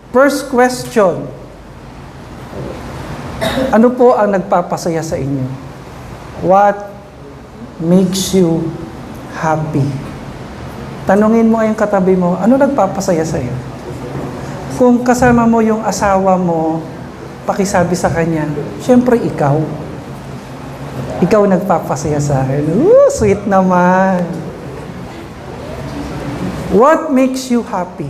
First question, ano po ang nagpapasaya sa inyo? What makes you happy? Tanungin mo yung katabi mo, ano nagpapasaya sa iyo? Kung kasama mo yung asawa mo, pakisabi sa kanya, syempre ikaw. Ikaw nagpapasaya sa akin. Sweet naman. What makes you happy?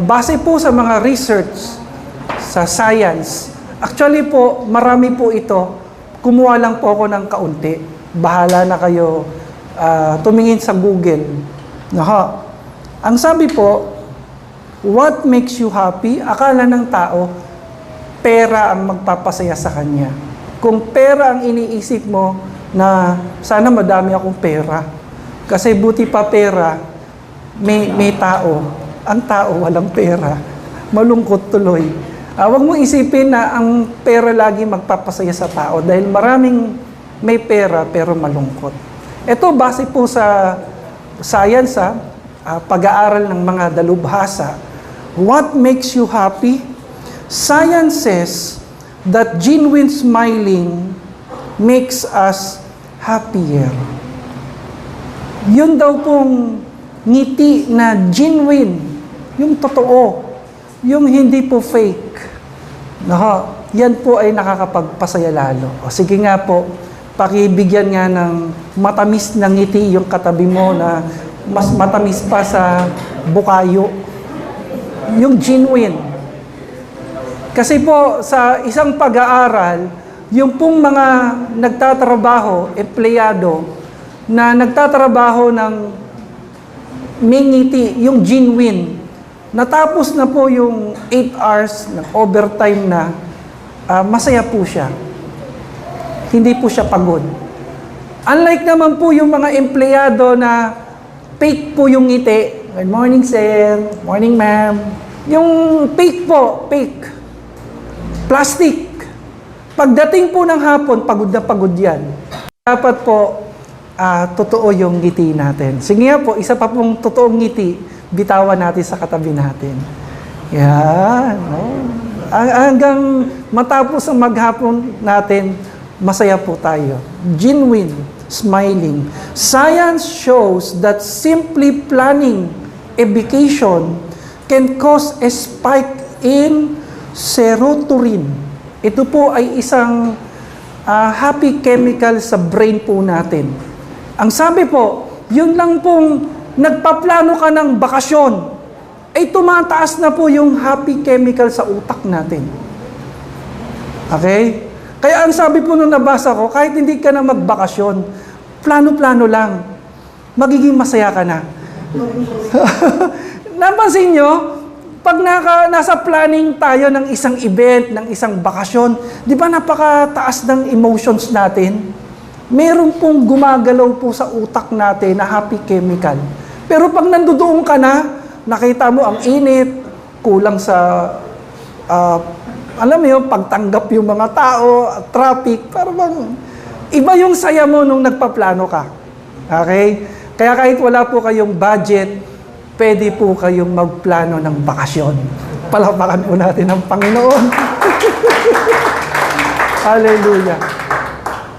Base po sa mga research sa science, actually po, marami po ito. Kumuha lang po ako ng kaunti. Bahala na kayo tumingin sa Google. Ang sabi po, what makes you happy? Akala ng tao, pera ang magpapasaya sa kanya. Kung pera ang iniisip mo na sana madami akong pera. Kasi buti pa pera, may tao. Ang tao walang pera. Malungkot tuloy. Huwag mo isipin na ang pera lagi magpapasaya sa tao dahil maraming may pera pero malungkot. Ito base po sa science, pag-aaral ng mga dalubhasa. What makes you happy? Science says that genuine smiling makes us happier. Yun daw pong ngiti na genuine, yung totoo, yung hindi po fake. Yan po ay nakakapagpasaya lalo. O sige nga po, pakibigyan nga ng matamis na ngiti yung katabi mo na mas matamis pa sa bukayo. Yung genuine. Kasi po, sa isang pag-aaral, yung pong mga nagtatrabaho, empleyado, na nagtatrabaho ng may ngiti, yung genuine, natapos na po yung 8 hours ng overtime na, masaya po siya. Hindi po siya pagod. Unlike naman po yung mga empleyado na fake po yung ngiti. Good morning, sir. Morning, ma'am. Yung fake po, fake. Plastic. Pagdating po ng hapon, pagod na pagod yan. Dapat po, totoo yung ngiti natin. Sige nga po, isa pa pong totoong ngiti, bitawan natin sa katabi natin. Yan. Hanggang matapos ang maghapon natin, masaya po tayo. Genuine, smiling. Science shows that simply planning a vacation can cause a spike in serotonin. Ito po ay isang happy chemical sa brain po natin. Ang sabi po, yun lang pong nagpaplano ka ng bakasyon, ay tumataas na po yung happy chemical sa utak natin. Okay? Kaya ang sabi po nung nabasa ko, kahit hindi ka na magbakasyon, plano-plano lang, magiging masaya ka na. Napansin nyo, pag nasa planning tayo ng isang event, ng isang bakasyon, di ba napakataas ng emotions natin? Meron pong gumagalaw po sa utak natin na happy chemical. Pero pag nandoon ka na, nakita mo ang init, kulang sa, alam mo yun, pagtanggap yung mga tao, traffic, parang iba yung saya mo nung nagpaplano ka. Okay? Kaya kahit wala po kayong budget, pwede po kayong magplano ng bakasyon. Palakpakan po natin ang Panginoon. Hallelujah.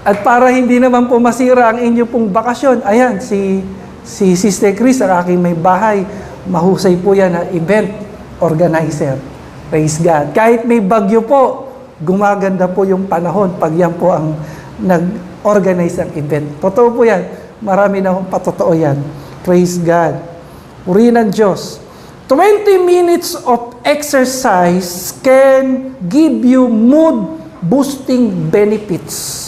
At para hindi naman po masira ang inyo pong bakasyon, ayan, si Sister Chris, ang aking may bahay, mahusay po yan na event organizer. Praise God. Kahit may bagyo po, gumaganda po yung panahon pag yan po ang nag-organize ng event. Totoo po yan. Marami na akong patotoo yan. Praise God. Purihin ng Diyos. 20 minutes of exercise can give you mood-boosting benefits.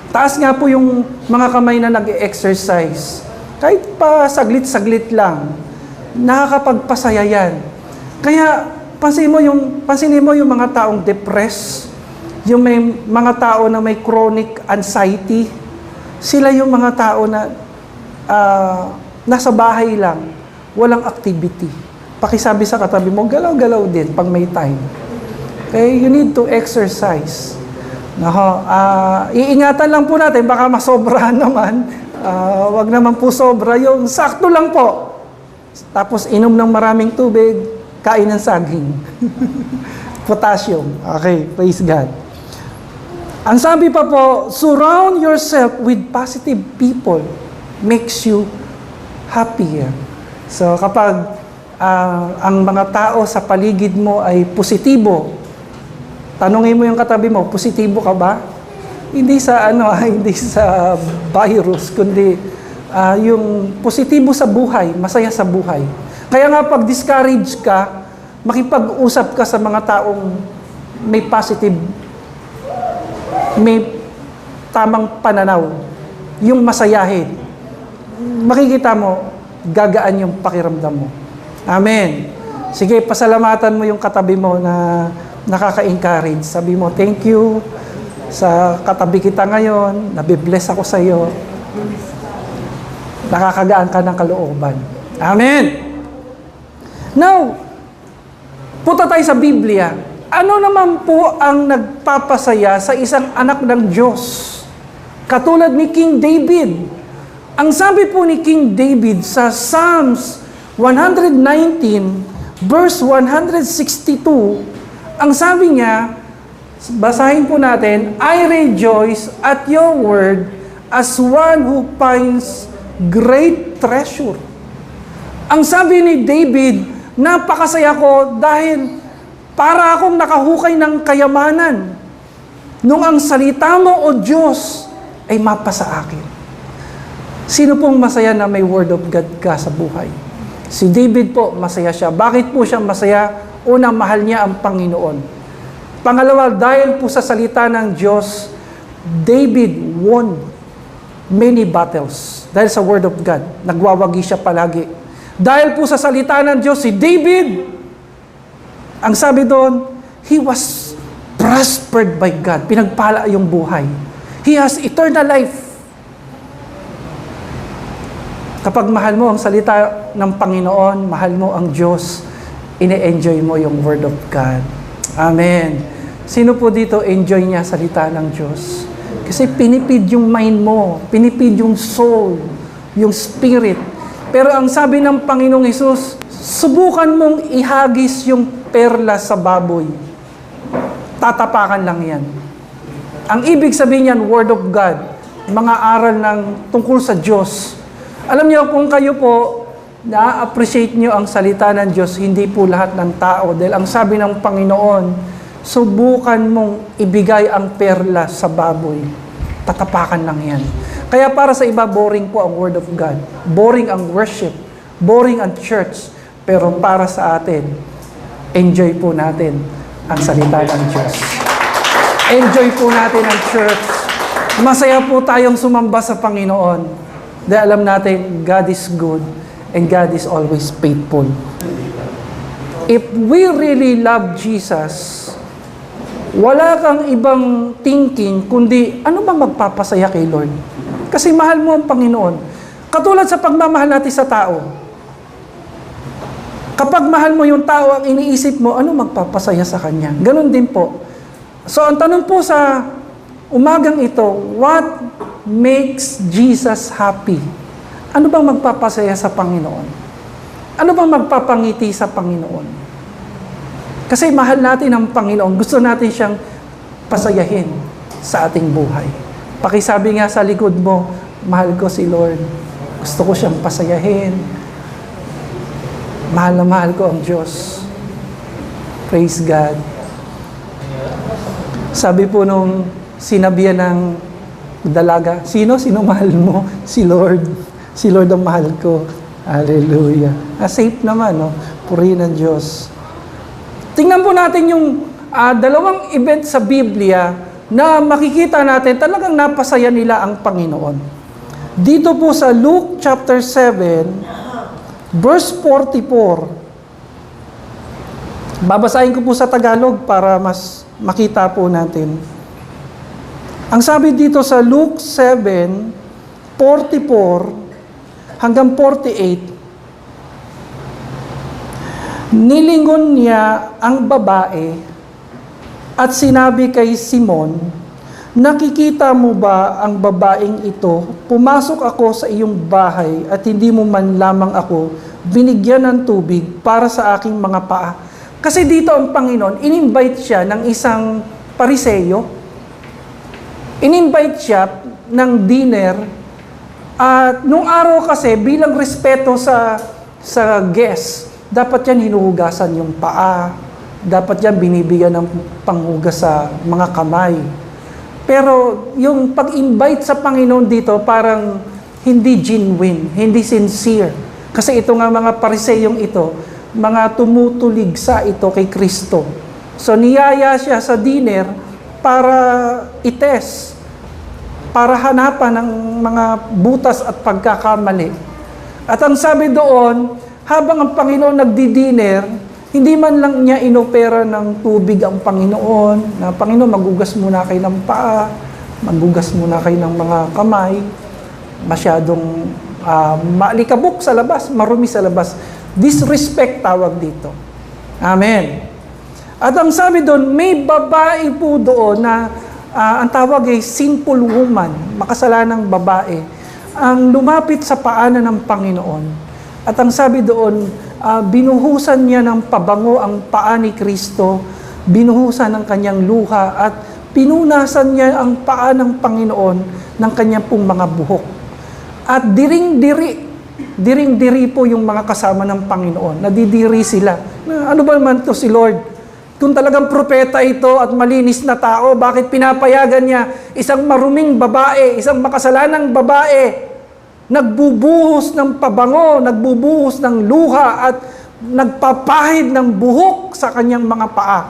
Taas nga po yung mga kamay na nag-exercise. Kahit pa saglit-saglit lang, nakakapagpasaya yan. Kaya, pansinin mo yung mga taong depressed, yung may mga tao na may chronic anxiety, sila yung mga tao na nasa bahay lang, walang activity. Pakisabi sa katabi mo, galaw-galaw din pag may time. Okay, you need to exercise. Iingatan lang po natin, baka masobrahan naman. Wag naman po sobra, yung sakto lang po. Tapos inom ng maraming tubig, Kain ng saging. Potassium. Okay, praise God. Ang sabi pa po, surround yourself with positive people makes you happier. So kapag ang mga tao sa paligid mo ay positibo, tanungin mo yung katabi mo, positibo ka ba? Hindi sa hindi sa virus, kundi yung positibo sa buhay, masaya sa buhay. Kaya nga pag discourage ka, makipag-usap ka sa mga taong may positive, may tamang pananaw, yung masayahin. Makikita mo, gagaan yung pakiramdam mo. Amen. Sige, pasalamatan mo yung katabi mo na nakaka-encourage. Sabi mo, thank you sa katabi kita ngayon, nabibless ako sa iyo. Nakakagaan ka ng kalooban. Amen. Now, punta tayo sa Biblia. Ano naman po ang nagpapasaya sa isang anak ng Diyos? Katulad ni King David. Ang sabi po ni King David sa Psalms 119, verse 162, ang sabi niya, basahin po natin, I rejoice at your word as one who finds great treasure. Ang sabi ni David, napakasaya ko dahil para akong nakahukay ng kayamanan nung ang salita mo, O Diyos, ay mapa sa akin. Sino pong masaya na may word of God ka sa buhay? Si David po, masaya siya. Bakit po siya masaya? Una, mahal niya ang Panginoon. Pangalawa, dahil po sa salita ng Diyos, David won many battles. Dahil sa word of God, nagwawagi siya palagi. Dahil po sa salita ng Diyos, si David, ang sabi doon, he was prospered by God. Pinagpala yung buhay. He has eternal life. Kapag mahal mo ang salita ng Panginoon, mahal mo ang Diyos, ine-enjoy mo yung Word of God. Amen. Sino po dito enjoy niya salita ng Diyos? Kasi pinipid yung mind mo, pinipid yung soul, yung spirit. Pero ang sabi ng Panginoong Hesus, subukan mong ihagis yung perla sa baboy. Tatapakan lang yan. Ang ibig sabihin yan, Word of God, mga aral ng tungkol sa Diyos. Alam niyo, kung kayo po na-appreciate niyo ang salita ng Diyos, hindi po lahat ng tao. Dahil ang sabi ng Panginoon, subukan mong ibigay ang perla sa baboy. Tatapakan lang yan. Kaya para sa iba, boring po ang Word of God. Boring ang worship. Boring ang church. Pero para sa atin, enjoy po natin ang salita ng Diyos. Enjoy po natin ang church. Masaya po tayong sumamba sa Panginoon. Dahil alam natin, God is good and God is always faithful. If we really love Jesus, wala kang ibang thinking kundi ano bang magpapasaya kay Lord? Kasi mahal mo ang Panginoon. Katulad sa pagmamahal natin sa tao. Kapag mahal mo yung tao, ang iniisip mo, ano magpapasaya sa kanya? Ganon din po. So ang tanong po sa umagang ito, what makes Jesus happy? Ano bang magpapasaya sa Panginoon? Ano bang magpapangiti sa Panginoon? Kasi mahal natin ang Panginoon. Gusto natin siyang pasayahin sa ating buhay. Pakisabi nga sa likod mo, mahal ko si Lord. Gusto ko siyang pasayahin. Mahal na mahal ko ang Diyos. Praise God. Sabi po nung sinabihan ng dalaga, sino mahal mo? Si Lord. Si Lord ang mahal ko. Hallelujah. Safe naman, no? Purihin ang Diyos. Tingnan po natin yung dalawang event sa Biblia na makikita natin talagang napasaya nila ang Panginoon. Dito po sa Luke chapter 7, verse 44. Babasahin ko po sa Tagalog para mas makita po natin. Ang sabi dito sa Luke 7, 44 hanggang 48, nilingon niya ang babae at sinabi kay Simon, nakikita mo ba ang babaeng ito? Pumasok ako sa iyong bahay at hindi mo man lamang ako binigyan ng tubig para sa aking mga paa. Kasi dito ang Panginoon, in-invite siya ng isang Pariseyo. In-invite siya ng dinner. At nung araw kasi, bilang respeto sa guest, dapat yan hinuhugasan yung paa. Dapat yan binibigyan ng panghugas sa mga kamay. Pero yung pag-invite sa Panginoon dito, parang hindi genuine, hindi sincere. Kasi ito nga mga Pariseyong ito, mga tumutuligsa ito kay Kristo. So niyaya siya sa dinner para ites, para hanapan ng mga butas at pagkakamali. At ang sabi doon, habang ang Panginoon nagdi-dinner, hindi man lang niya inopera ng tubig ang Panginoon, na Panginoon, magugas muna kayo ng paa, magugas muna kayo ng mga kamay, masyadong maalikabok sa labas, marumi sa labas. Disrespect tawag dito. Amen. At ang sabi doon, may babae po doon na ang tawag ay sinful woman, makasalanang babae, ang lumapit sa paanan ng Panginoon. At ang sabi doon, binuhusan niya ng pabango ang paa ni Kristo, binuhusan ng kanyang luha at pinunasan niya ang paa ng Panginoon ng kanyang pong mga buhok. At diring-diri po yung mga kasama ng Panginoon. Nadidiri sila. Ano ba naman to si Lord? Kung talagang propeta ito at malinis na tao, bakit pinapayagan niya isang maruming babae, isang makasalanang babae, nagbubuhos ng pabango, nagbubuhos ng luha at nagpapahid ng buhok sa kanyang mga paa?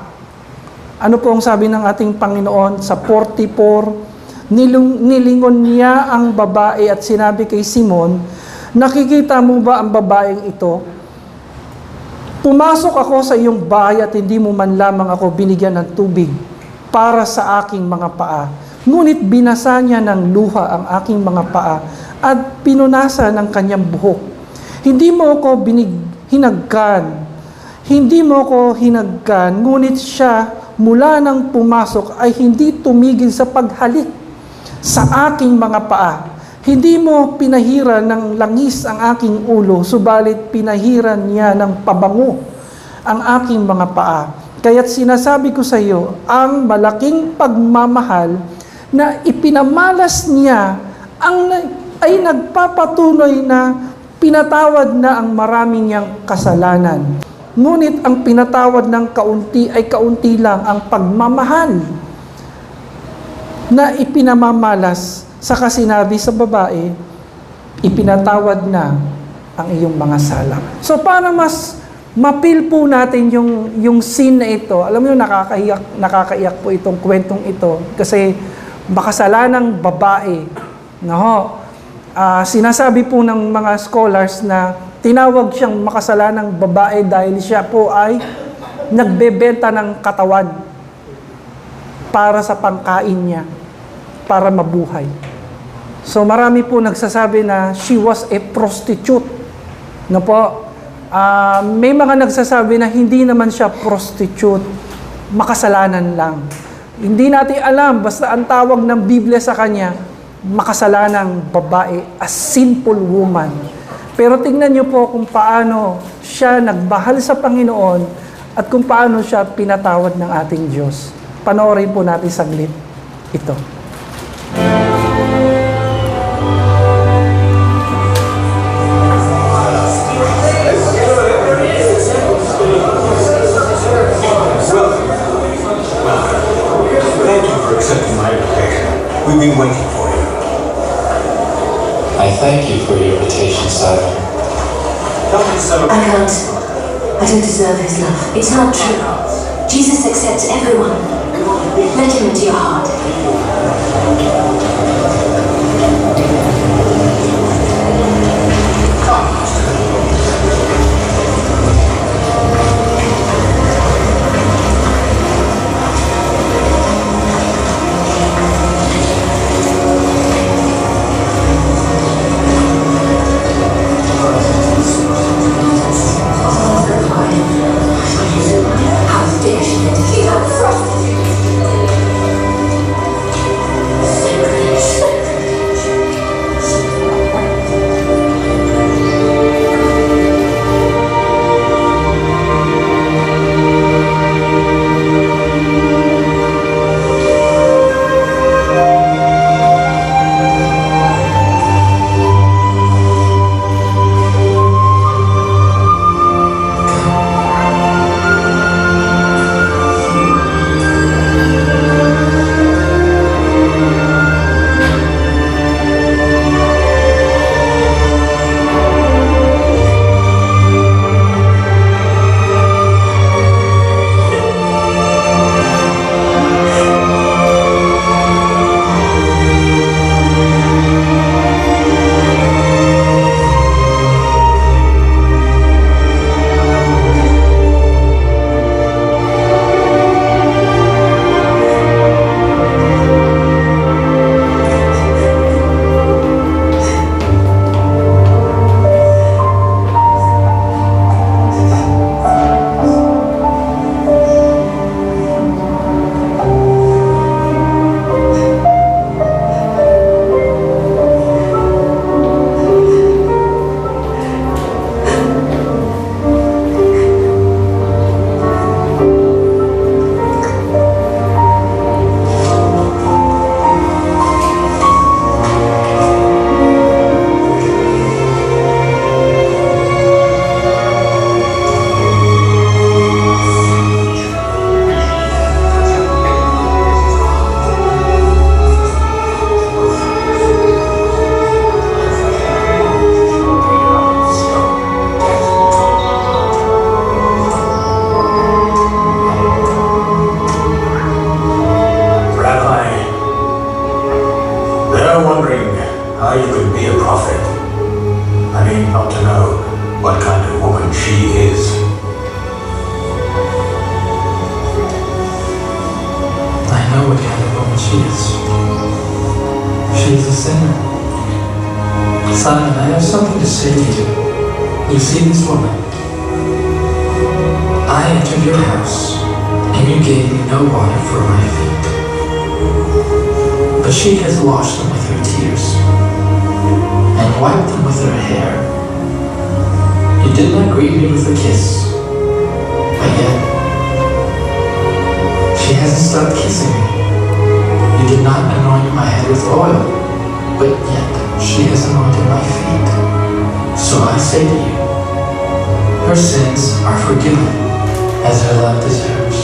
Ano po ang sabi ng ating Panginoon sa 44? Nilingon niya ang babae at sinabi kay Simon, nakikita mo ba ang babaeng ito? Pumasok ako sa iyong bahay at hindi mo man lamang ako binigyan ng tubig para sa aking mga paa. Ngunit binasa niya ng luha ang aking mga paa at pinunasan ng kanyang buhok. Hindi mo ako hinagkan, ngunit siya mula nang pumasok ay hindi tumigil sa paghalik sa aking mga paa. Hindi mo pinahiran ng langis ang aking ulo, subalit pinahiran niya ng pabango ang aking mga paa. Kaya't sinasabi ko sa iyo, ang malaking pagmamahal na ipinamalas niya ay nagpapatunay na pinatawad na ang marami niyang kasalanan. Ngunit ang pinatawad ng kaunti ay kaunti lang. Ang pagmamahal na ipinamamalas, saka sinabi sa babae, ipinatawad na ang iyong mga sala. So para mas mapil po natin yung scene na ito, alam mo nakakaiyak po itong kwentong ito kasi makasalanang babae. No? Sinasabi po ng mga scholars na tinawag siyang makasalanang babae dahil siya po ay nagbebenta ng katawan para sa pangkain niya, para mabuhay. So marami po nagsasabi na she was a prostitute. No po? May mga nagsasabi na hindi naman siya prostitute, makasalanan lang. Hindi natin alam, basta ang tawag ng Biblia sa kanya, makasalanang babae, a sinful woman. Pero tingnan niyo po kung paano siya nagmahal sa Panginoon at kung paano siya pinatawad ng ating Diyos. Panoorin po natin saglit ito. We've been waiting for you. I thank you for your invitation, Simon. I can't. I don't deserve his love. It's not true. Jesus accepts everyone. Let him into your heart. How dare she let us leave out front? she is. She is a sinner. Simon, I have something to say to you. You see this woman? I entered your house, and you gave me no water for my feet. But she has washed them with her tears, and wiped them with her hair. You did not greet me with a kiss, but yet she hasn't stopped kissing me. You did not anoint my head with oil, but yet she has anointed my feet. So I say to you, her sins are forgiven, as her love deserves.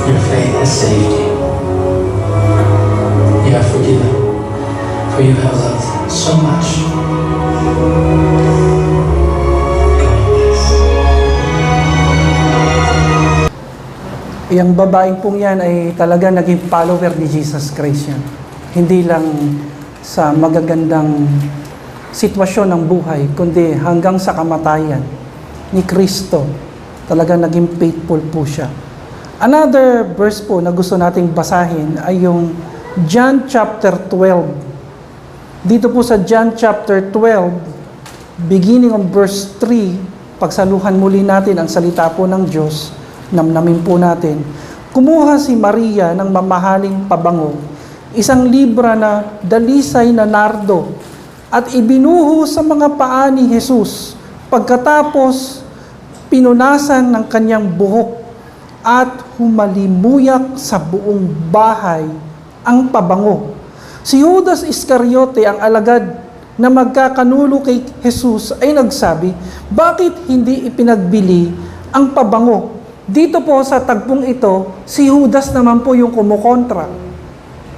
Your faith has saved you. You are forgiven, for you have loved so much. Yung babaeng pong yan ay talaga naging follower ni Jesus Christ yan. Hindi lang sa magagandang sitwasyon ng buhay, kundi hanggang sa kamatayan ni Kristo. Talaga naging faithful po siya. Another verse po na gusto nating basahin ay yung John chapter 12. Dito po sa John chapter 12, beginning of verse 3, pagsaluhan muli natin ang salita po ng Diyos, namnamin po natin. Kumuha si Maria ng mamahaling pabango, isang libra na dalisay na nardo, at ibinuho sa mga paa ni Jesus. Pagkatapos, pinunasan ng kanyang buhok at humalimuyak sa buong bahay ang pabango. Si Judas Iscariote, ang alagad na magkakanulo kay Jesus, ay nagsabi, bakit hindi ipinagbili ang pabango? Dito po sa tagpong ito, si Judas naman po yung kumukontra.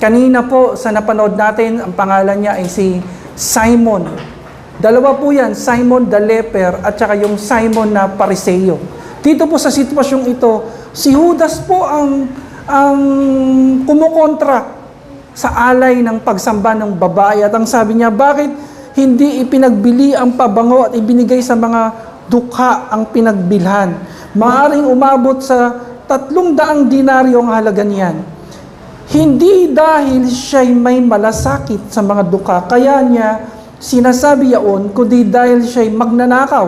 Kanina po sa napanood natin, ang pangalan niya ay si Simon. Dalawa po yan, Simon the leper at saka yung Simon na Pariseo. Dito po sa sitwasyong ito, si Judas po ang kumukontra sa alay ng pagsamba ng babae. At ang sabi niya, bakit hindi ipinagbili ang pabango at ibinigay sa mga dukha ang pinagbilhan? Maaring umabot sa 300 dinaryo ang halaga niyan. Hindi dahil siya'y may malasakit sa mga dukha, kaya niya sinasabi yaon, kundi dahil siya'y magnanakaw.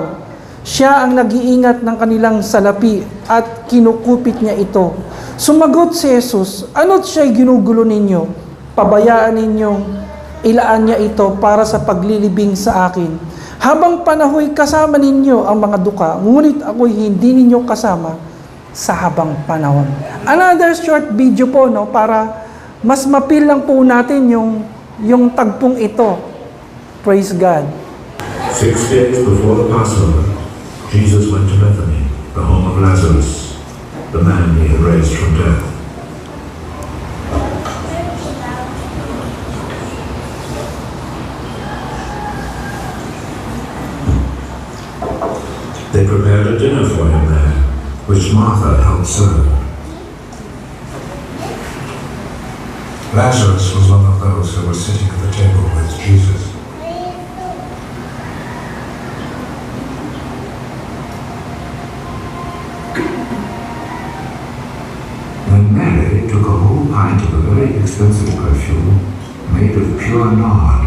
Siya ang nag-iingat ng kanilang salapi at kinukupit niya ito. Sumagot si Jesus, ano't siya'y ginugulo ninyo? Pabayaan ninyong ilaan niya ito para sa paglilibing sa akin. Habang panahoy kasama ninyo ang mga duka, ngunit ako'y hindi ninyo kasama sa habang panahon. Another short video po, no, para mas mapil lang po natin yung tagpong ito. Praise God. 6 days before the Passover, Jesus went to Bethany, the home of Lazarus, the man he had raised from death. They prepared a dinner for him there, which Martha helped serve. Lazarus was one of those who were sitting at the table with Jesus. Then Mary took a whole pint of a very expensive perfume made of pure nard,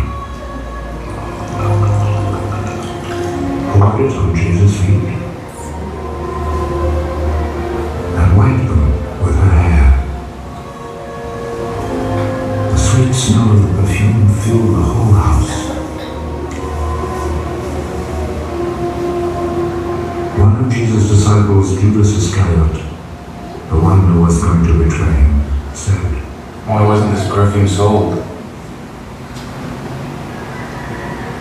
poured it on Jesus' feet, and wiped them with her hair. The sweet smell of the perfume filled the whole house. One of Jesus' disciples, Judas Iscariot, the one who was going to betray him, said, Why wasn't this perfume sold?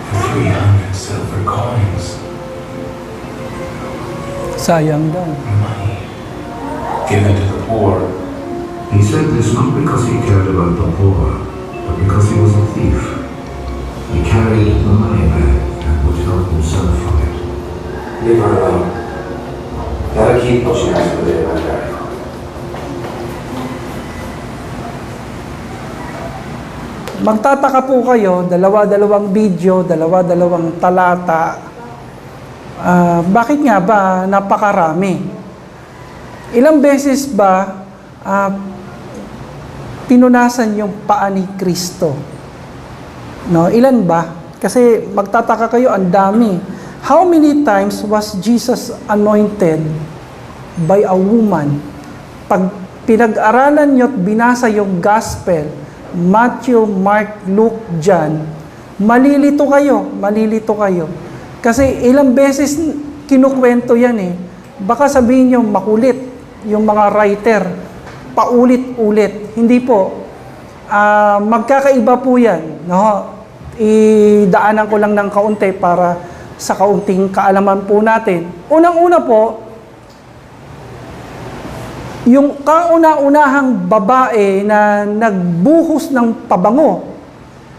For 300 silver coins. Sayang daw. Money given to the poor. He said this not because he cared about the poor, but because he was a thief. He carried the money bag and would help himself from it. Leave her alone. Let her keep what she has for the library. Magtataka po kayo, dalawa-dalawang video, dalawa-dalawang talata. Bakit nga ba napakarami? Ilang beses ba pinunasan yung paa ni Kristo? No, ilan ba? Kasi magtataka kayo, ang dami. How many times was Jesus anointed by a woman? Pag pinag-aralan nyo at binasa yung gospel, Matthew, Mark, Luke, John, malilito kayo. Kasi ilang beses kinukwento yan eh. Baka sabihin nyo makulit yung mga writer, paulit-ulit. Hindi po. Magkakaiba po yan. No? Idaanan ko lang ng kaunti para sa kaunting kaalaman po natin. Unang-una po, yung kauna-unahang babae na nagbuhos ng pabango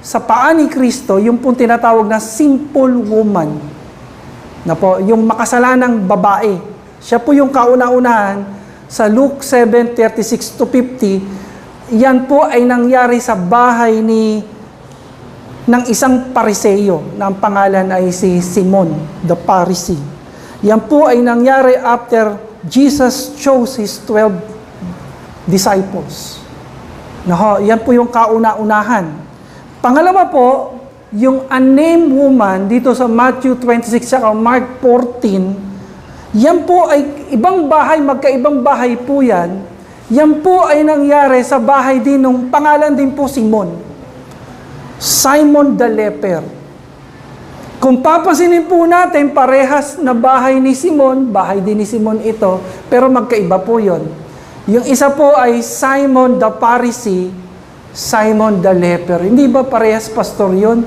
sa paa ni Kristo, yung pong tinatawag na simple woman. Na po, yung makasalanang babae. Siya po yung kauna-unahan sa Luke 7:36-50. Yan po ay nangyari sa bahay ng isang Pariseyo na ang pangalan ay si Simon the Pharisee. Yan po ay nangyari after Jesus chose His 12 disciples. Yan po yung kauna-unahan. Pangalawa po, yung unnamed woman dito sa Matthew 26 at Mark 14, yan po ay ibang bahay, magkaibang bahay po yan. Yan po ay nangyari sa bahay din ng pangalan din po Simon the leper. Kung papansinin po natin, parehas na bahay ni Simon, bahay din ni Simon ito, pero magkaiba po yon. Yung isa po ay Simon the Pharisee, Simon the leper. Hindi ba parehas, pastor, yun?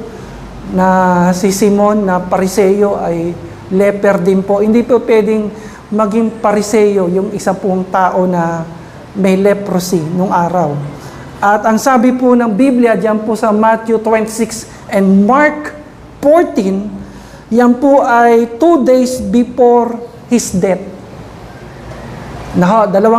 Na si Simon na Pariseyo ay leper din po. Hindi po pwedeng maging Pariseyo yung isa pong tao na may leprosy nung araw. At ang sabi po ng Biblia, diyan po sa Matthew 26 and Mark 14, yan po ay 2 days before His death. 2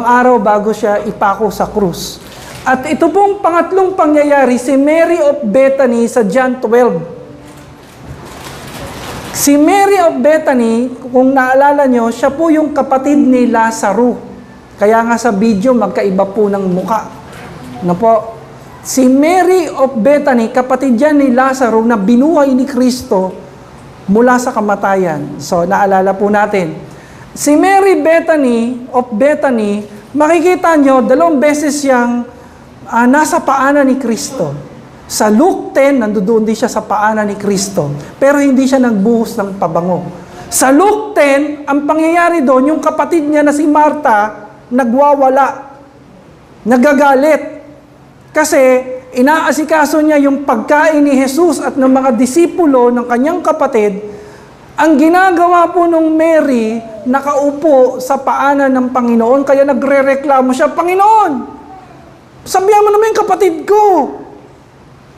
araw bago siya ipako sa krus. At ito pong pangatlong pangyayari, si Mary of Bethany sa John 12. Si Mary of Bethany, kung naalala nyo, siya po yung kapatid ni Lazaro. Kaya nga sa video, magkaiba po ng muka. Si Mary of Bethany, kapatid yan ni Lazaro na binuhay ni Kristo mula sa kamatayan. So, naalala po natin. Si Mary of Bethany, makikita nyo, 2 beses siyang nasa paanan ni Kristo. Sa Luke 10, nandoon din siya sa paanan ni Kristo. Pero hindi siya nagbuhos ng pabango. Sa Luke 10, ang pangyayari doon, yung kapatid niya na si Martha, nagwawala, nagagalit. Kasi inaasikaso niya yung pagkain ni Jesus at ng mga disipulo ng kanyang kapatid. Ang ginagawa po nung Mary, nakaupo sa paanan ng Panginoon, kaya nagre-reklamo siya, Panginoon, sabihan mo naman yung kapatid ko.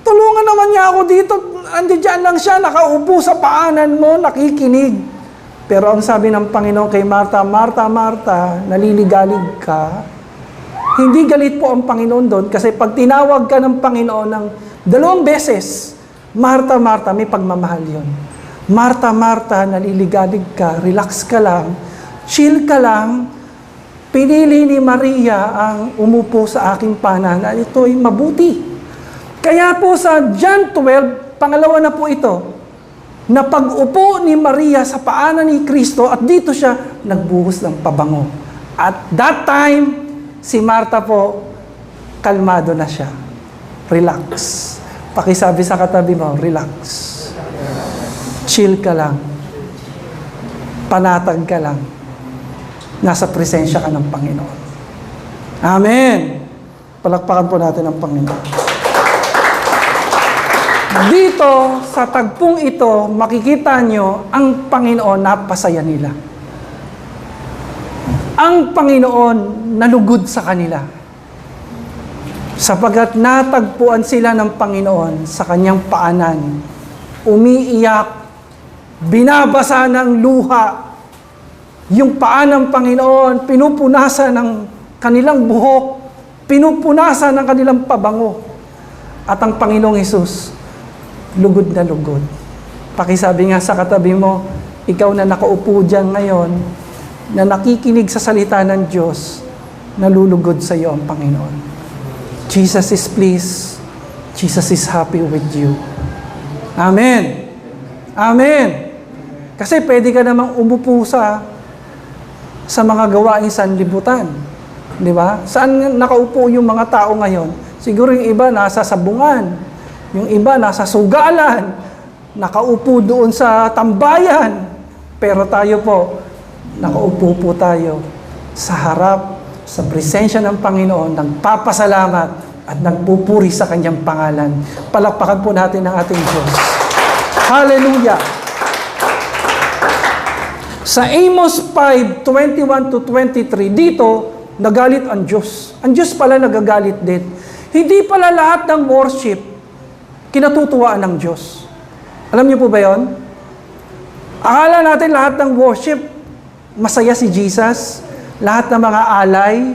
Tulungan naman niya ako dito. Andiyan lang siya, nakaupo sa paanan mo, nakikinig. Pero ang sabi ng Panginoon kay Martha, Martha, Martha, naliligalig ka. Hindi galit po ang Panginoon doon kasi pag tinawag ka ng Panginoon ng 2 beses, Martha, Martha, may pagmamahal yun. Martha, Martha, naliligalig ka, relax ka lang, chill ka lang, pinili ni Maria ang umupo sa aking paanan. Ito ay mabuti. Kaya po sa John 12, pangalawa na po ito, na pag-upo ni Maria sa paanan ni Kristo at dito siya nagbuhos ng pabango. At that time, si Martha po, kalmado na siya. Relax. Pakisabi sa katabi mo, relax. Chill ka lang. Panatag ka lang. Nasa presensya ka ng Panginoon. Amen! Palakpakan po natin ang Panginoon. Dito, sa tagpong ito, makikita nyo ang Panginoon napasaya nila. Ang Panginoon nalugod sa kanila. Sapagat natagpuan sila ng Panginoon sa kanyang paanan. Umiiyak, binabasa ng luha. Yung paa ng Panginoon, pinupunasan ng kanilang buhok, pinupunasan ng kanilang pabango. At ang Panginoong Hesus, lugod na lugod. Pakisabi nga sa katabi mo, ikaw na nakaupo dyan ngayon, na nakikinig sa salita ng Diyos, nalulugod sa iyo ang Panginoon. Jesus is pleased. Jesus is happy with you. Amen. Amen. Kasi pwede ka namang umupo sa mga gawaing sanlibutan. Di ba? Saan nakaupo yung mga tao ngayon? Siguro yung iba nasa sabungan. Yung iba nasa sugalan. Nakaupo doon sa tambayan. Pero tayo po, nakaupo po tayo sa harap, sa presensya ng Panginoon, nagpapasalamat at nagpupuri sa Kanyang pangalan. Palakpakan po natin ang ating Diyos. Hallelujah! Sa Amos 5:21-23, dito, nagalit ang Diyos. Ang Diyos pala nagagalit din. Hindi pala lahat ng worship kinatutuwaan ng Diyos. Alam niyo po ba yon? Akala natin lahat ng worship, masaya si Jesus, lahat ng mga alay,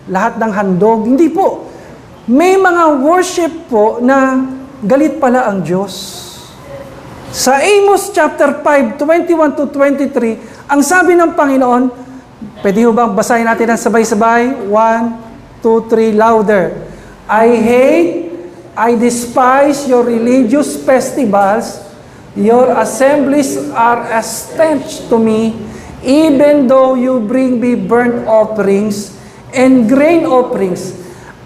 lahat ng handog. Hindi po. May mga worship po na galit pala ang Diyos. Sa Amos chapter 5:21-23, ang sabi ng Panginoon, pwede ho bang basahin natin ang sabay-sabay? 1, 2, 3, louder. I despise your religious festivals. Your assemblies are a stench to me, even though you bring me burnt offerings and grain offerings.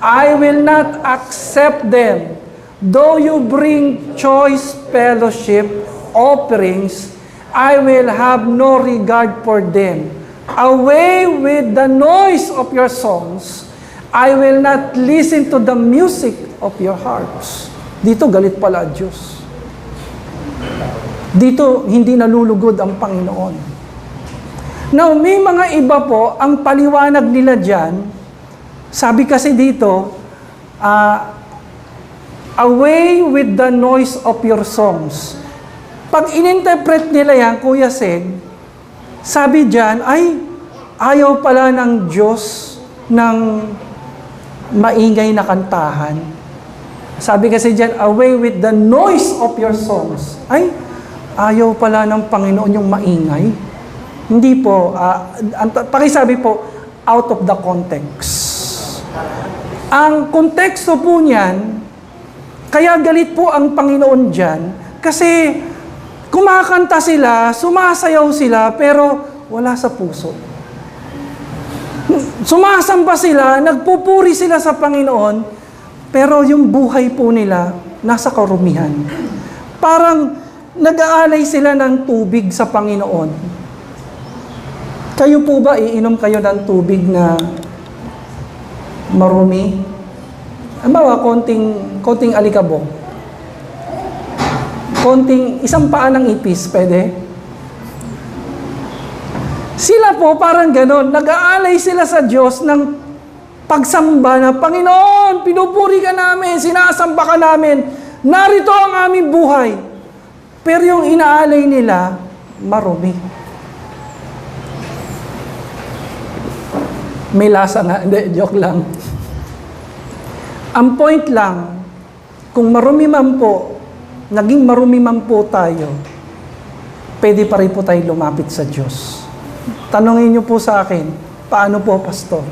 I will not accept them. Though you bring choice fellowship offerings, I will have no regard for them. Away with the noise of your songs. I will not listen to the music of your harps. Dito galit pala ang Diyos. Dito hindi nalulugod ang Panginoon. Now, may mga iba po, ang paliwanag nila dyan, sabi kasi dito, away with the noise of your songs. Pag ininterpret nila yan, Kuya Seg, sabi dyan, ay, ayaw pala ng Diyos ng maingay na kantahan. Sabi kasi dyan, away with the noise of your songs. Ay, ayaw pala ng Panginoon yung maingay. Hindi po, pakisabi po, out of the context. Ang konteksto po niyan, kaya galit po ang Panginoon dyan, kasi kumakanta sila, sumasayaw sila, pero wala sa puso. Sumasamba sila, nagpupuri sila sa Panginoon, pero yung buhay po nila, nasa karumihan. Parang nag-aalay sila ng tubig sa Panginoon. Kayo po ba, iinom kayo ng tubig na marumi? Halimbawa, konting alikabok. Isang paa ng ipis, pwede? Sila po parang ganon, nag-aalay sila sa Diyos ng pagsamba na, Panginoon, pinupuri ka namin, sinasamba ka namin, narito ang aming buhay. Pero yung inaalay nila, marumi. May lasa nga, hindi, joke lang. Ang point lang, kung marumi man po, naging marumi man po tayo, pwede pa rin po tayo lumapit sa Diyos. Tanungin niyo po sa akin, paano po, Pastor?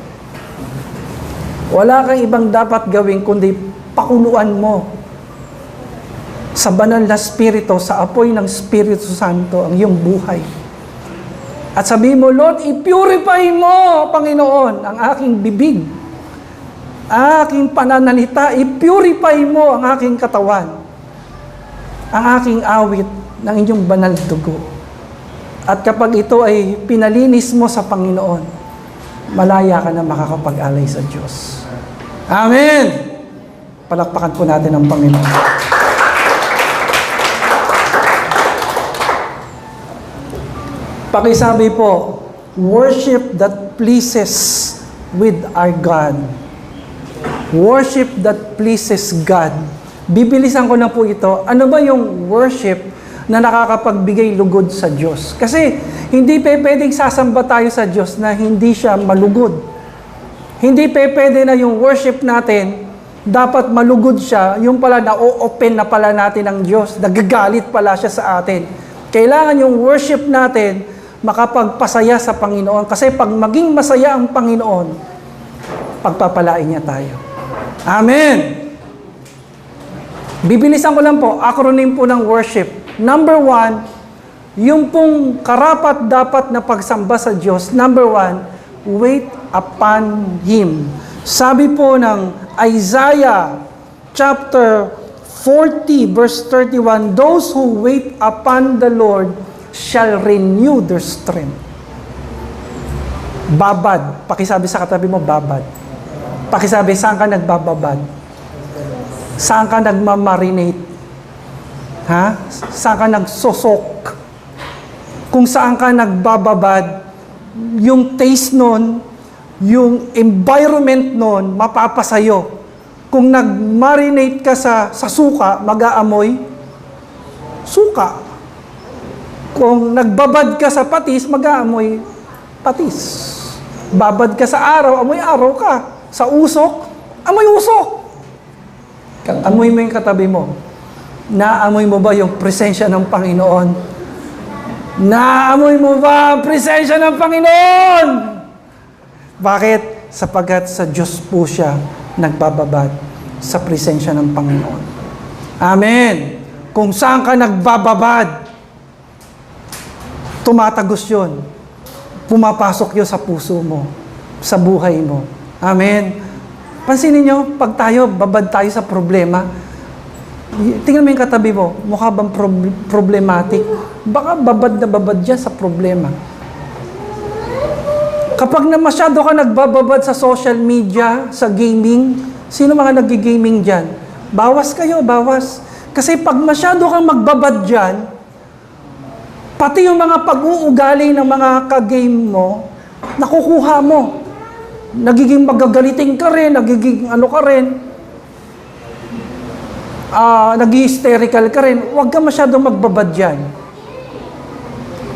Wala kang ibang dapat gawin kundi pakuluan mo sa banal na Espiritu, sa apoy ng Espiritu Santo ang iyong buhay. At sabihin mo, Lord, i-purify mo, Panginoon, ang aking bibig, aking pananalita, i-purify mo ang aking katawan, ang aking awit ng inyong banal dugo. At kapag ito ay pinalinis mo sa Panginoon, malaya ka na makakapag-alay sa Diyos. Amen! Palakpakan po natin ang Panginoon. Pakisabi po, worship that pleases with our God. Worship that pleases God. Bibilisan ko na po ito. Ano ba yung worship na nakakapagbigay lugod sa Diyos? Kasi hindi pwedeng sasamba tayo sa Diyos na hindi siya malugod. Hindi pwede na yung worship natin dapat malugod siya, yung pala na-open na pala natin ng Diyos, nagagalit pala siya sa atin. Kailangan yung worship natin makapagpasaya sa Panginoon. Kasi pag maging masaya ang Panginoon, pagpapalain niya tayo. Amen! Bibilisan ko lang po, acronym po ng worship. Number 1, yung pong karapat dapat na pagsamba sa Diyos. Number 1, wait upon Him. Sabi po ng Isaiah chapter 40 verse 31, those who wait upon the Lord shall renew their strength. Babad. Pakisabi sa katabi mo, babad. Pakisabi, saan ka nagbababad? Saan ka nagmamarinate? Ha? Saan ka nagsosok? Kung saan ka nagbababad, yung taste nun, yung environment nun, mapapasayo. Kung nag-marinate ka sa suka, mag-aamoy suka. Kung nagbabad ka sa patis, mag-aamoy patis. Babad ka sa araw, amoy araw ka. Sa usok, amoy usok. Amoy mo yung katabi mo. Naamoy mo ba yung presensya ng Panginoon? Naamoy mo ba ang presensya ng Panginoon? Bakit? Sapagkat sa Diyos po siya nagbababad sa presensya ng Panginoon. Amen. Kung saan ka nagbababad, tumatagos yun. Pumapasok yun sa puso mo, sa buhay mo. Amen. Pansinin nyo, pag tayo, babad tayo sa problema, tingnan mo yung katabi mo, mukha bang problematic? Baka babad na babad dyan sa problema. Kapag na masyado ka nagbababad sa social media, sa gaming, sino mga nag-gaming dyan? Bawas kayo, bawas. Kasi pag masyado kang magbabad dyan, pati yung mga pag-uugali ng mga ka-game mo, nakukuha mo. Nagiging magagaliting ka rin, nagiging ano ka rin, nag-hysterical ka rin. Huwag ka masyadong magbabad dyan.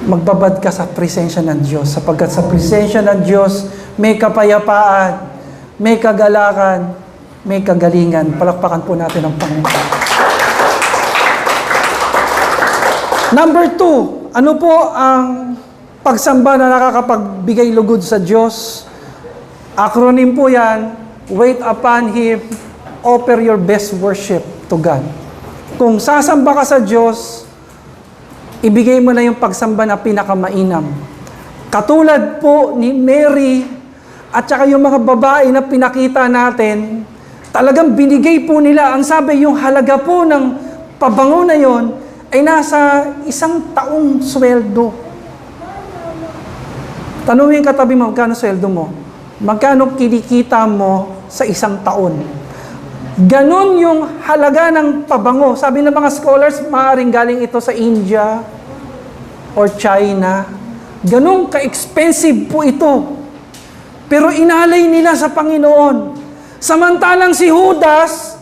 Magbabad ka sa presensya ng Diyos. Sapagkat sa presensya ng Diyos, may kapayapaan, may kagalakan, may kagalingan. Palakpakan po natin ang Panginoon. Number 2, ano po ang pagsamba na nakakapagbigay lugod sa Diyos? Acronym po yan, wait upon Him, offer your best worship to God. Kung sasamba ka sa Diyos, ibigay mo na yung pagsamba na pinakamainam. Katulad po ni Mary at saka yung mga babae na pinakita natin, talagang binigay po nila. Ang sabi, yung halaga po ng pabango na yon ay nasa 1 taong sweldo. Tanungin katabi mo, magkano sweldo mo? Magkano kinikita mo sa 1 taon? Ganon yung halaga ng pabango. Sabi ng mga scholars, maaaring galing ito sa India or China. Ganon ka-expensive po ito. Pero inalay nila sa Panginoon. Samantalang si Judas,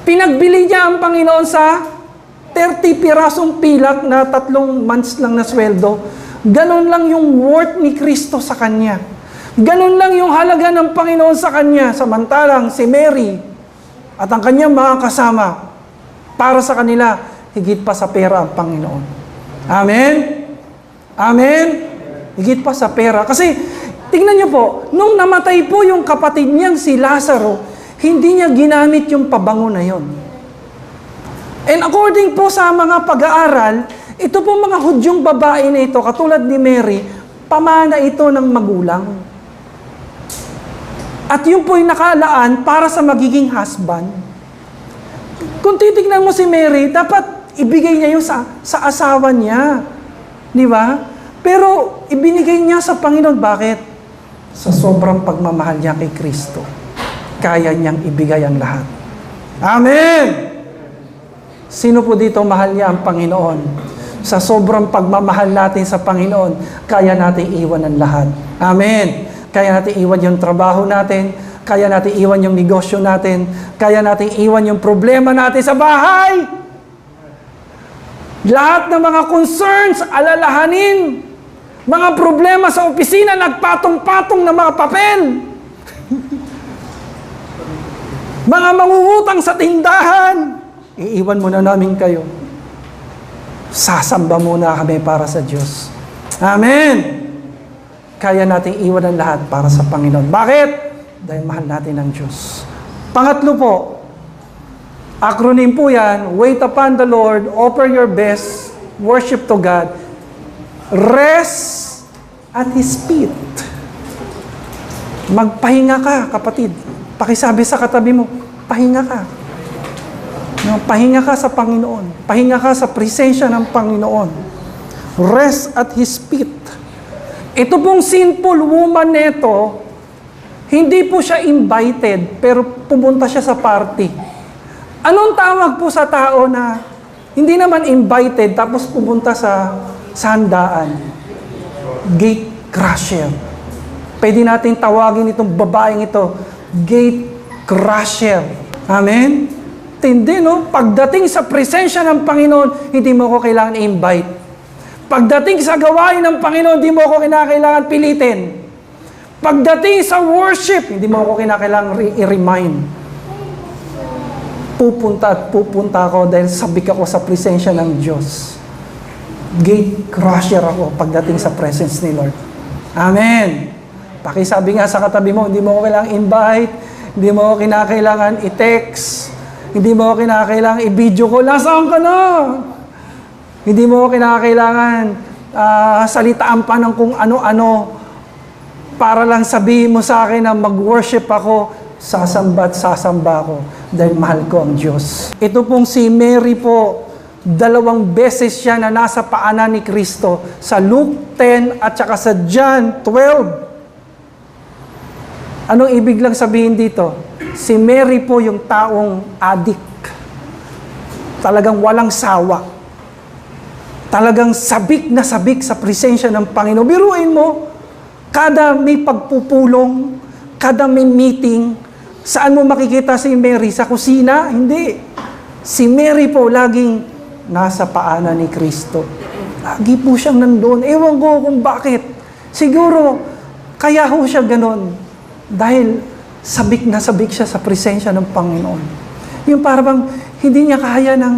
pinagbili niya ang Panginoon sa 30 pirasong pilak na 3 months lang na sweldo. Ganon lang yung worth ni Kristo sa kanya. Ganon lang yung halaga ng Panginoon sa kanya. Samantalang si Mary at ang kanyang mga kasama, para sa kanila, higit pa sa pera ang Panginoon. Amen? Amen? Higit pa sa pera. Kasi, tingnan niyo po, nung namatay po yung kapatid niyang si Lazaro, hindi niya ginamit yung pabango na yon. And according po sa mga pag-aaral, ito po mga Hudyong babae na ito, katulad ni Mary, pamana ito ng magulang. At yun po'y nakalaan para sa magiging husband. Kung titignan mo si Mary, dapat ibigay niya yun sa asawa niya. Di ba? Pero ibinigay niya sa Panginoon. Bakit? Sa sobrang pagmamahal niya kay Kristo, kaya niyang ibigay ang lahat. Amen! Sino po dito mahal niya ang Panginoon? Sa sobrang pagmamahal natin sa Panginoon, kaya natin iwan ang lahat. Amen! Kaya natin iwan yung trabaho natin, kaya natin iwan yung negosyo natin, kaya natin iwan yung problema natin sa bahay. Lahat ng mga concerns, alalahanin. Mga problema sa opisina, nagpatong-patong na mga papel. Mga mangungutang sa tindahan, iiwan muna namin kayo. Sasamba muna kami para sa Diyos. Amen! Kaya nating iwan ang lahat para sa Panginoon. Bakit? Dahil mahal natin ang Diyos. Pangatlo po, acronym po yan, wait upon the Lord, offer your best, worship to God, rest at His feet. Magpahinga ka, kapatid. Pakisabi sa katabi mo, pahinga ka. No, pahinga ka sa Panginoon. Pahinga ka sa presensya ng Panginoon. Rest at His feet. Ito pong sinful woman neto, hindi po siya invited, pero pumunta siya sa party. Anong tawag po sa tao na hindi naman invited, tapos pumunta sa handaan? Gate crusher. Pwede natin tawagin itong babaeng ito, gate crusher. Amen? Tindi, no? Pagdating sa presensya ng Panginoon, hindi mo ko kailangan i-invite. Pagdating sa gawain ng Panginoon, hindi mo ko kinakailangan pilitin. Pagdating sa worship, hindi mo ko kinakailangan i-remind. Pupunta at pupunta ako dahil sabik ako sa presensya ng Diyos. Gate crusher ako pagdating sa presence ni Lord. Amen. Pakisabi nga sa katabi mo, hindi mo ko kailangan invite, hindi mo ko kinakailangan i-text, hindi mo ko kinakailangan i-video call. Nasaan ka na? Hindi mo ko kinakailangan salitaan pa ng kung ano-ano para lang sabihin mo sa akin na mag-worship ako, sasamba at sasamba ako dahil mahal ko ang Diyos. Ito pong si Mary po, 2 beses siya na nasa paanan ni Kristo sa Luke 10 at saka sa John 12. Anong ibig lang sabihin dito? Si Mary po yung taong addict. Talagang walang sawa. Talagang sabik na sabik sa presensya ng Panginoon. Biruin mo, kada may pagpupulong, kada may meeting, saan mo makikita si Mary? Sa kusina? Hindi. Si Mary po laging nasa paanan ni Kristo. Lagi po siyang nandun. Ewan ko kung bakit. Siguro, kaya ho siya ganon. Dahil sabik na sabik siya sa presensya ng Panginoon. Yung parang hindi niya kaya ng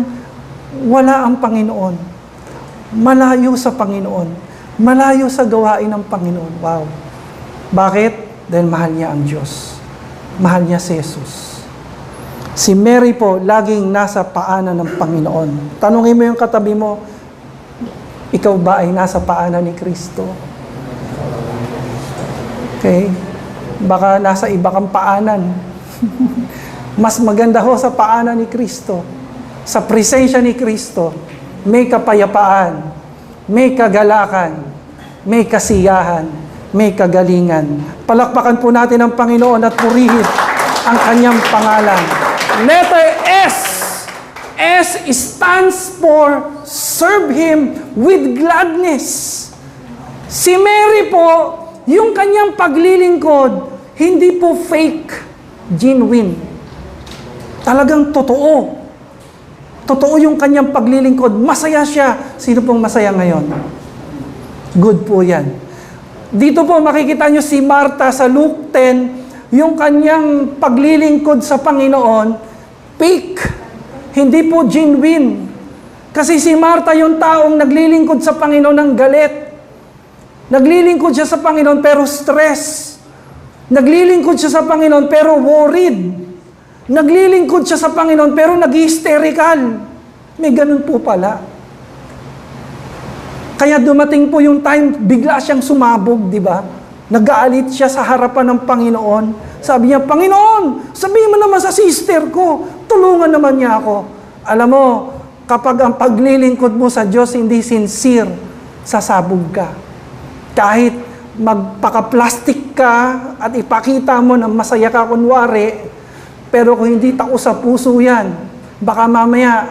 wala ang Panginoon. Malayo sa Panginoon. Malayo sa gawain ng Panginoon. Wow. Bakit? Dahil mahal niya ang Diyos. Mahal niya si Jesus. Si Mary po, laging nasa paanan ng Panginoon. Tanungin mo yung katabi mo, ikaw ba ay nasa paanan ni Kristo? Okay? Baka nasa iba kang paanan. Mas maganda ho sa paanan ni Kristo. Sa presensya ni Kristo, may kapayapaan, may kagalakan, may kasiyahan, may kagalingan. Palakpakan po natin ang Panginoon at purihin ang kanyang pangalan. Letter S. S stands for serve Him with gladness. Si Mary po, yung kanyang paglilingkod, hindi po fake, genuine. Talagang totoo. Totoo yung kanyang paglilingkod. Masaya siya. Sino pong masaya ngayon? Good po yan. Dito po makikita nyo si Martha sa Luke 10, yung kanyang paglilingkod sa Panginoon, fake. Hindi po genuine. Kasi si Martha yung taong naglilingkod sa Panginoon ng galit. Naglilingkod siya sa Panginoon pero stress. Naglilingkod siya sa Panginoon pero worried. Naglilingkod siya sa Panginoon pero nag-hysterical. May ganun po pala. Kaya dumating po yung time, bigla siyang sumabog, di ba? Nag-aalit siya sa harapan ng Panginoon. Sabi niya, Panginoon, sabihin mo naman sa sister ko, tulungan naman niya ako. Alam mo, kapag ang paglilingkod mo sa Diyos hindi sincere, sasabog ka. Kahit magpaka-plastic ka at ipakita mo na masaya ka kunwari, pero kung hindi tao sa puso yan, baka mamaya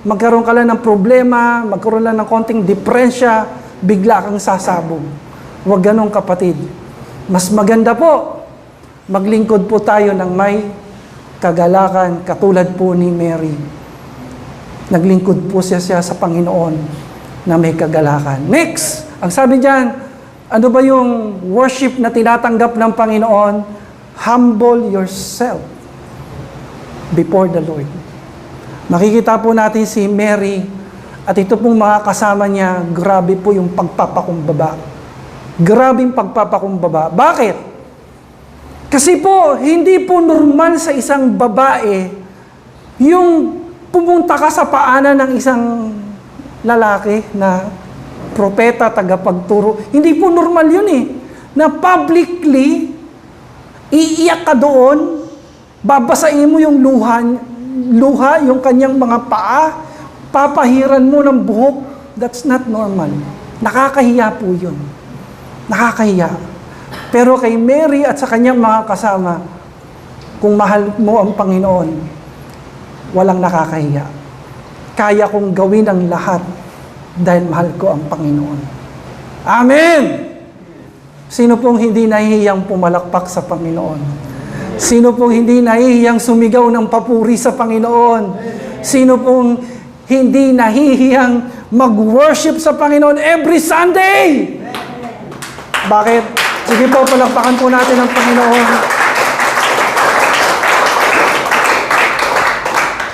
magkaroon ka lang ng problema, magkaroon lang ng konting depresya, bigla kang sasabog. Huwag ganun, kapatid. Mas maganda po, maglingkod po tayo ng may kagalakan, katulad po ni Mary. Naglingkod po siya sa Panginoon na may kagalakan. Next, ang sabi diyan, ano ba yung worship na tinatanggap ng Panginoon? Humble yourself. before the Lord. Makikita po natin si Mary at ito pong mga kasama niya, grabe po yung pagpapakumbaba. Grabe yung pagpapakumbaba. Bakit? Kasi po, hindi po normal sa isang babae yung pumunta ka sa paanan ng isang lalaki na propeta, tagapagturo. Hindi po normal yun eh. Na publicly, iiyak ka doon, babasain mo yung luha, yung kanyang mga paa, papahiran mo ng buhok. That's not normal. Nakakahiya po yun. Nakakahiya. Pero kay Mary at sa kanyang mga kasama, kung mahal mo ang Panginoon, walang nakakahiya. Kaya kong gawin ang lahat dahil mahal ko ang Panginoon. Amen! Sino pong hindi nahihiyang pumalakpak sa Panginoon? Sino pong hindi nahihiyang sumigaw ng papuri sa Panginoon? Sino pong hindi nahihiyang mag-worship sa Panginoon every Sunday? Bakit? Sige po, palakpakan po natin ang Panginoon.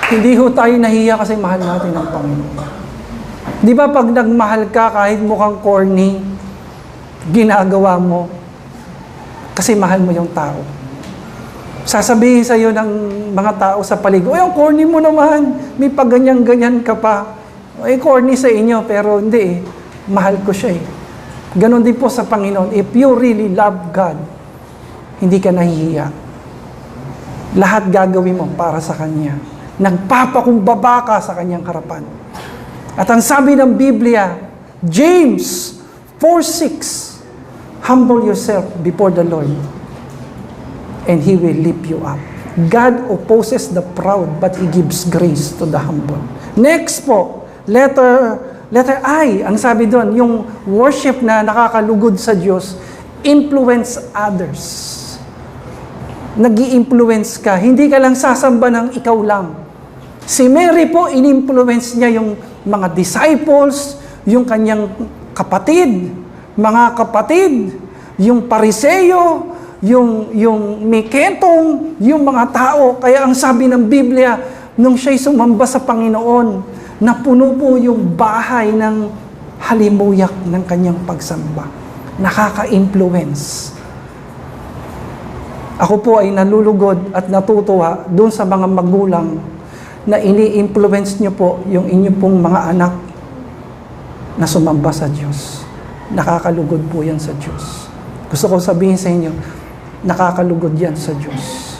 Hindi ho tayo nahiya kasi mahal natin ang Panginoon. Di ba pag nagmahal ka kahit mukhang corny, ginagawa mo kasi mahal mo yung tao. Sasabihin sa iyo ng mga tao sa paligid, "Oy, ang corny mo naman, may pagganyan-ganyan ka pa." Eh, corny sa inyo, pero hindi eh. Mahal ko siya eh. Ganon din po sa Panginoon. If you really love God, hindi ka nahihiya. Lahat gagawin mo para sa Kanya. Nagpapakumbaba ka sa Kanyang harapan. At ang sabi ng Biblia, James 4:6, humble yourself before the Lord, and He will lift you up. God opposes the proud, but He gives grace to the humble. Next po, letter I, ang sabi doon, yung worship na nakakalugod sa Diyos, influence others. Nag-i-influence ka. Hindi ka lang sasamba ng ikaw lang. Si Mary po, in-influence niya yung mga disciples, yung kanyang kapatid, mga kapatid, yung pariseyo, yung miketong, yung mga tao. Kaya ang sabi ng Biblia, nung siya'y sumamba sa Panginoon, napuno po yung bahay ng halimuyak ng kanyang pagsamba. Nakaka-influence. Ako po ay nalulugod at natutuwa doon sa mga magulang na ini-influence nyo po yung inyo pong mga anak na sumamba sa Diyos. Nakakalugod po yan sa Diyos. Gusto ko sabihin sa inyo, nakakalugod yan sa Diyos.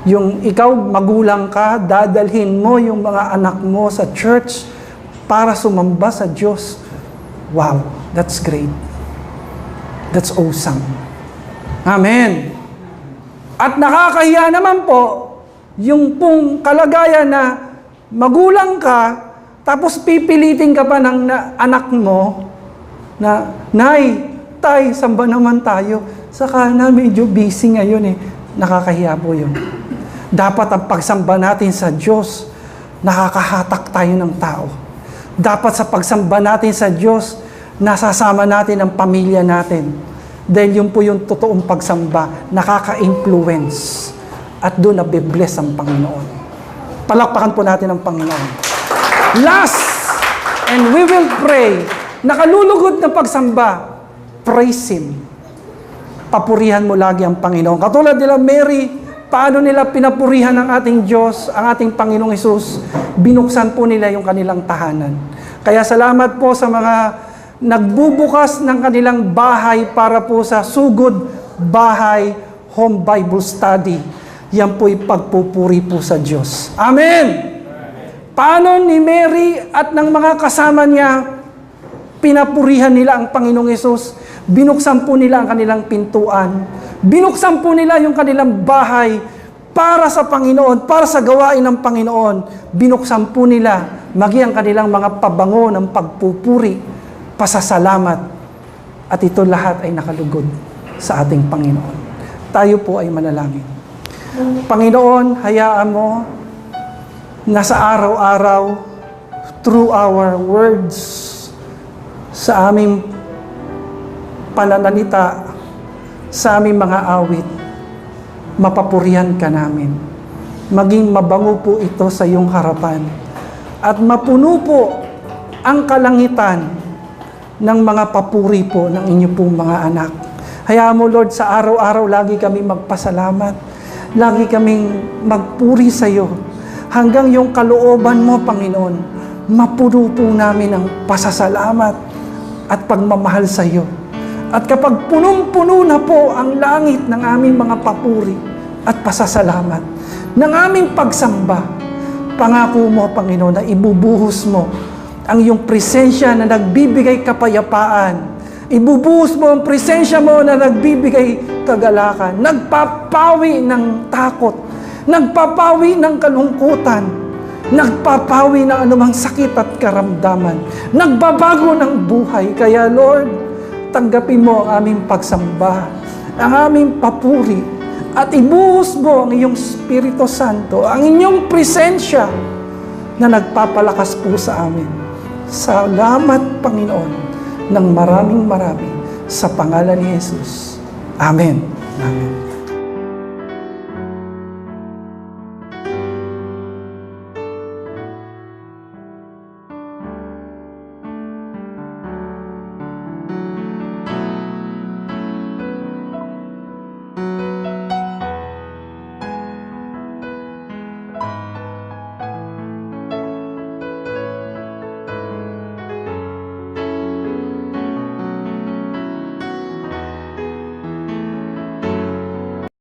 Yung ikaw, magulang ka, dadalhin mo yung mga anak mo sa church para sumamba sa Diyos. Wow, that's great. That's awesome. Amen. At nakakahiya naman po, yung pong kalagayan na magulang ka, tapos pipilitin ka pa ng anak mo na, "Nay, Tay, samba naman tayo." Saka na medyo busy ngayon eh. Nakakahiya po yun. Dapat ang pagsamba natin sa Diyos, nakakahatak tayo ng tao. Dapat sa pagsamba natin sa Diyos, nasasama natin ang pamilya natin. Dahil yun po yung totoong pagsamba, nakaka-influence. At doon nabibless ang Panginoon. Palakpakan po natin ang Panginoon. Last, and we will pray, nakalulugod na pagsamba, praise Him. Papurihan mo lagi ang Panginoon. Katulad nila Mary, paano nila pinapurihan ang ating Diyos, ang ating Panginoong Hesus, binuksan po nila yung kanilang tahanan. Kaya salamat po sa mga nagbubukas ng kanilang bahay para po sa Sugod Bahay Home Bible Study. Yan po'y pagpupuri po sa Diyos. Amen! Paano ni Mary at ng mga kasama niya, pinapurihan nila ang Panginoong Hesus, binuksan po nila ang kanilang pintuan, binuksan po nila yung kanilang bahay para sa Panginoon, para sa gawain ng Panginoon. Binuksan po nila maging ang kanilang mga pabango ng pagpupuri, pasasalamat. At ito lahat ay nakalugod sa ating Panginoon. Tayo po ay manalangin. Panginoon, hayaan mo na sa araw-araw, through our words, sa aming pananalita, sa aming mga awit, mapapurihan ka namin. maging mabango po ito sa iyong harapan. At mapuno po ang kalangitan ng mga papuri po ng inyo pong mga anak. Hayaan mo, Lord, sa araw-araw lagi kami magpasalamat. Lagi kaming magpuri sa iyo. Hanggang yung kalooban mo, Panginoon, mapuno po namin ang pasasalamat at pagmamahal sa iyo. At kapag punong-puno na po ang langit ng aming mga papuri at pasasalamat, ng aming pagsamba, pangako mo, Panginoon, na ibubuhos mo ang iyong presensya na nagbibigay kapayapaan. Ibubuhos mo ang presensya mo na nagbibigay kagalakan, nagpapawi ng takot, nagpapawi ng kalungkutan, nagpapawi ng anumang sakit at karamdaman, nagbabago ng buhay. Kaya Lord, tanggapin mo ang aming pagsamba, ang aming papuri, at ibuhos mo ang iyong Espiritu Santo, ang inyong presensya na nagpapalakas po sa amin. Salamat, Panginoon, ng maraming sa pangalan ni Jesus. Amen. Amen.